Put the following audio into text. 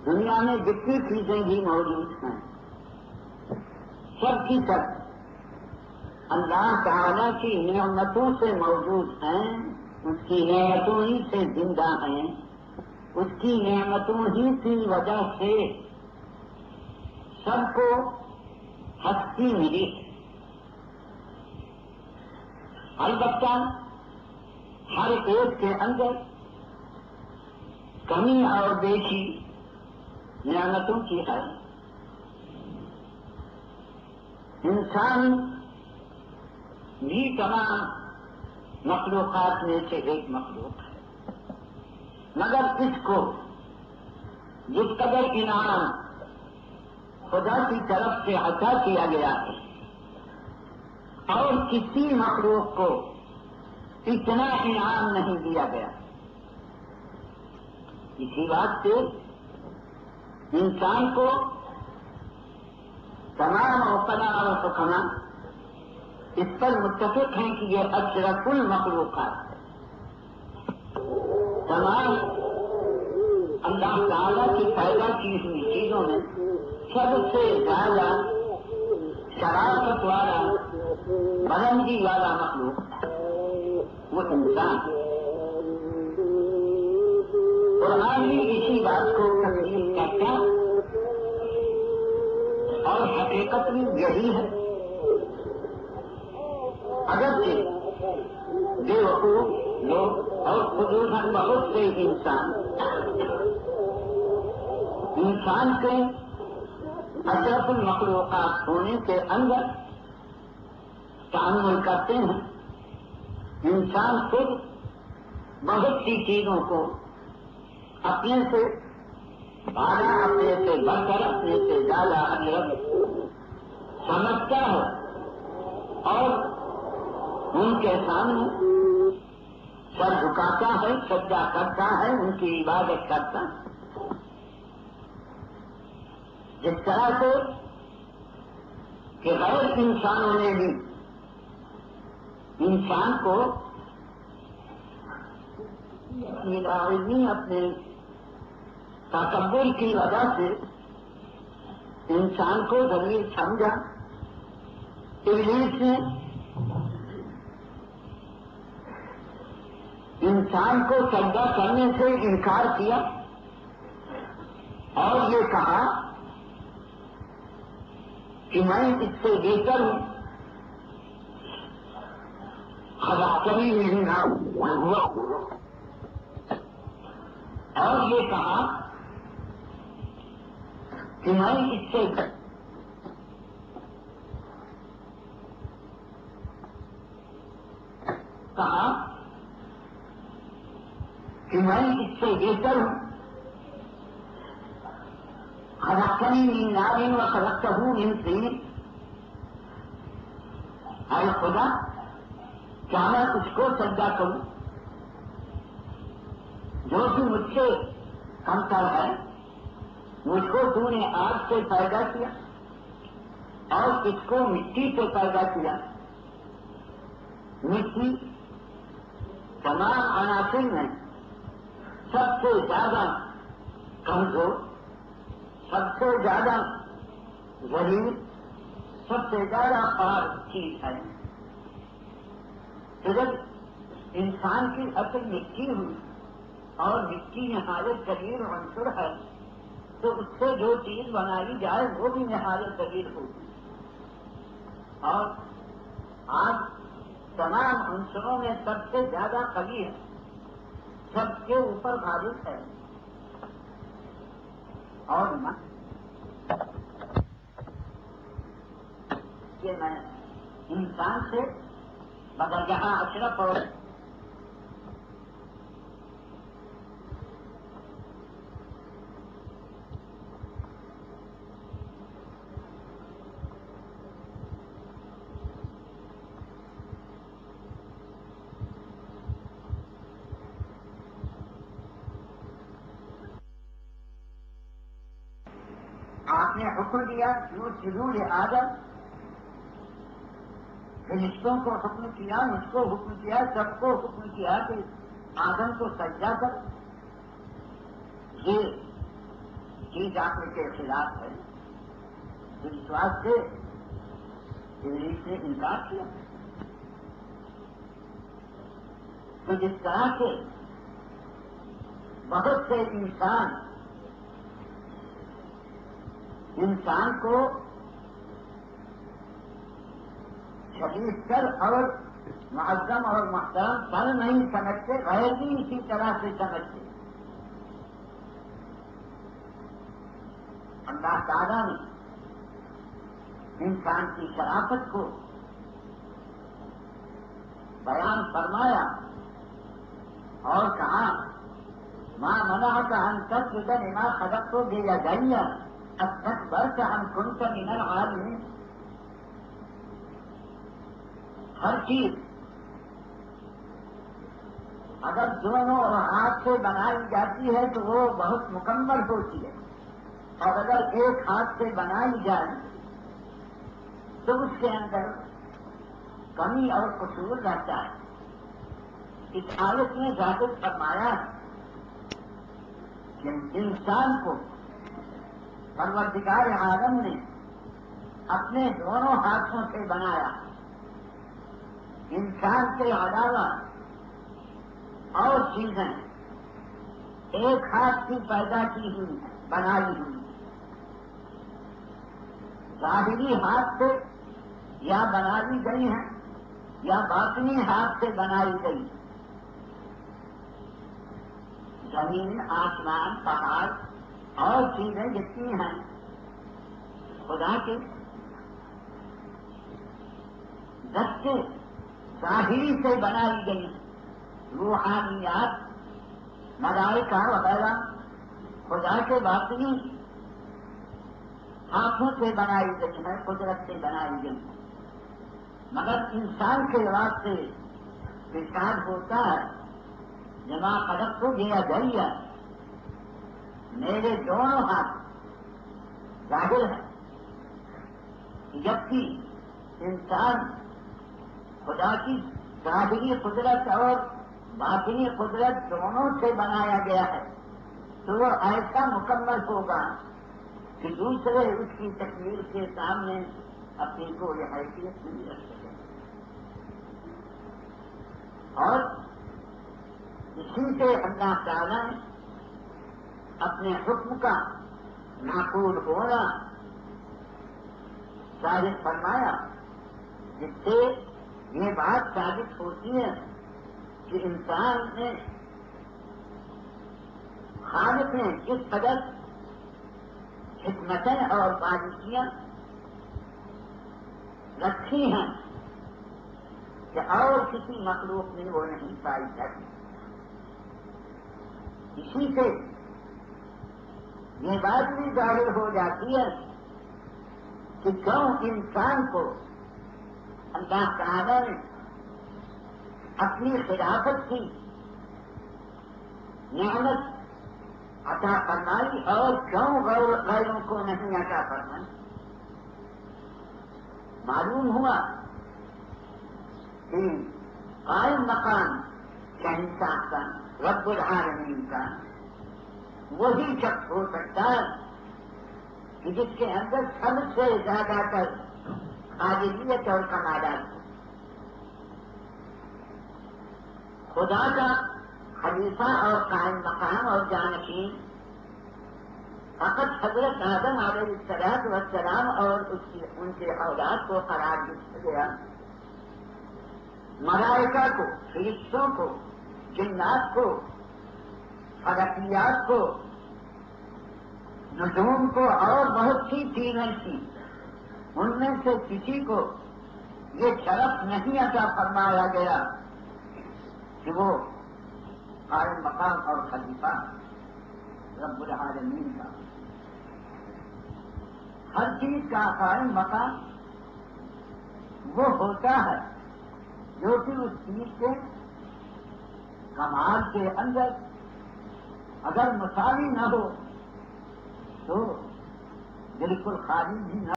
دنیا میں جتنی چیزیں بھی موجود ہیں سب کی سب اللہ تعالیٰ کی نعمتوں سے موجود ہیں، اس کی نعمتوں ہی سے زندہ ہیں، اس کی نعمتوں ہی کی وجہ سے سب کو ہستی ملی۔ البتہ ہر ایک کے اندر کمی اور بیشی نعمتوں کی ہے۔ انسان بھی تمام مخلوقات میں سے ایک مخلوق ہے، مگر اس کو جس قدر انعام خدا کی طرف سے عطا کیا گیا ہے اور کسی مخلوق کو اتنا انعام نہیں دیا گیا، اسی بات سے انسان کو تمام عقلاء اور حکماء اس پر متفق ہیں کہ یہ اشرف المخلوقات ہے۔ تمام اللہ تعالیٰ کی پیدا کی ہوئی چیزوں میں سب سے زیادہ شرافت والا بلندی والا مخلوق وہ انسان ہے۔ قرآن بھی اسی بات کو تسلیم کرتا اور حقیقت بھی یہی ہے۔ اگرچہ بے وقوف لوگ اور خصوصاً بہت سے انسان کے اشرف المخلوقات ہونے کے اندر تعامل کرتے ہیں، انسان خود بہت سی چیزوں کو اپنے سے اعلیٰ، اپنے سے بڑھ کر، اپنے سے زیادہ اشرف سمجھتا ہے اور ان کے سامنے سر جھکاتا ہے، سجدہ کرتا ہے، ان کی عبادت کرتا ہے۔ جس طرح سے کہ غیر انسانوں نے بھی انسان کو اپنے تکبر کی وجہ سے انسان کو ذلیل سمجھا، ابلیس نے انسان کو سجدہ کرنے سے انکار کیا اور یہ کہا کہ میں اس سے بہتر ہوں، خلقتنی من نار اور یہ کہا کہ میں اس سے کہا کہ میں اس سے بہتر ہوں، خلقتنی من نار وخلقتہ من طین۔ اے خدا، کیا میں اس کو سجدہ کروں جو کہ مجھ سے کمتر ہے؟ مجھ کو تو نے آگ سے پیدا کیا اور اس کو مٹی سے پیدا کیا۔ مٹی تمام عناصر میں سب سے زیادہ کمزور، سب سے زیادہ ذلیل، سب سے زیادہ پاک چیز ہے۔ جب انسان کی اصل مٹی ہوئی اور مٹی نہایت ذلیل عنصر ہے تو اس سے جو چیز بنائی جائے وہ بھی نہایت ذلیل ہوگی، اور آج تمام عنصروں میں سب سے زیادہ قوی ہے، سب کے اوپر غالب ہے، اور یہ میں انسان سے مگر جہاں اشرف اور آپ نے حکم دیا جو سلول آدم، فرشتوں کو حکم کیا، مجھ کو حکم کیا، سب کو حکم کیا کہ آدم کو سجدہ کر۔ یہ چیز عقل کے خلاف ہے، تو اس واسطے ابلیس نے انکار کیا. تو جس طرح سے بہت سے انسان کو شریف کر اور معظم اور محترم پر نہیں سمجھتے، غیر بھی اسی طرح سے سمجھتے. اللہ تعالیٰ نے انسان کی شرافت کو بیان فرمایا اور کہا ماں منعک ان تسجد لما خلقت بیدی استکبرت ام کنت من العالمین. ہر چیز اگر دونوں ہاتھ سے بنائی جاتی ہے تو وہ بہت مکمل ہوتی ہے، اور اگر ایک ہاتھ سے بنائی جائے تو اس کے اندر کمی اور قصور رہتا ہے. اس آیت میں ذکر فرمایا کہ انسان کو پروردگار عالم نے اپنے دونوں ہاتھوں سے بنایا. انسان کے علاوہ اور چیزیں ایک ہاتھ کی پیدا کی ہوئی ہیں، بنائی ہوئی. ظاہری ہاتھ سے یا بنائی گئی ہیں یا باطنی ہاتھ سے بنائی گئی. زمین، آسمان، پہاڑ اور چیزیں جتنی ہیں خدا کے دستے ظاہری سے بنائی گئی ہیں. روحانیات، ملائکہ وغیرہ خدا کے باطنی ہاتھوں سے بنائی گئی ہیں، قدرت سے بنائی گئی ہیں. مگر انسان کے واسطے ارشاد ہوتا ہے جما خلقت بیدی، میرے دونوں ہاتھ. ظاہر ہے جبکہ انسان خدا کی ظاہری قدرت اور باطنی قدرت دونوں سے بنایا گیا ہے تو وہ ایسا مکمل ہوگا کہ دوسرے اس کی تکمیل کے سامنے اپنی کو یہ حیثیت نہیں رکھ سکے. اور اسی سے اللہ تعالیٰ نے اپنے حکم کا معقول ہونا ثابت فرمایا، جس سے یہ بات ثابت ہوتی ہے کہ انسان نے خالق نے اس قدر حکمتیں اور باریکیاں رکھی ہیں کہ اور کسی مخلوق میں وہ نہیں پائی جاتی. اسی سے یہ بات بھی ظاہر ہو جاتی ہے کہ کیوں انسان کو اللہ تعالیٰ نے اپنی خلافت کی نعمت عطا فرمائی اور کیوں غیروں کو نہیں عطا فرمائی. معلوم ہوا کہ قائم مقام شہنشاہ کا، رب العالمین کا وہی شخص ہو سکتا ہے کہ جس کے اندر سب سے زیادہ تر قابلیت اور کمالات ہو. خدا کا خلیفہ اور قائم مقام اور جانشین فقط حضرت آدم علیہ السلام اور ان کے اولاد کو قرار دیا گیا. ملائکہ کو، فرشتوں کو، جنات کو، فلکیات کو، نجوم کو اور بہت سی چیزیں تھیں، ان میں سے کسی کو یہ شرف نہیں عطا فرمایا گیا کہ وہ قائم مقام اور خلیفہ رب العالمین کا. ہر چیز کا قائم مقام وہ ہوتا ہے جو کہ اس چیز کے کمال کے اندر اگر مساوی نہ ہو تو بالکل خالی بھی نہ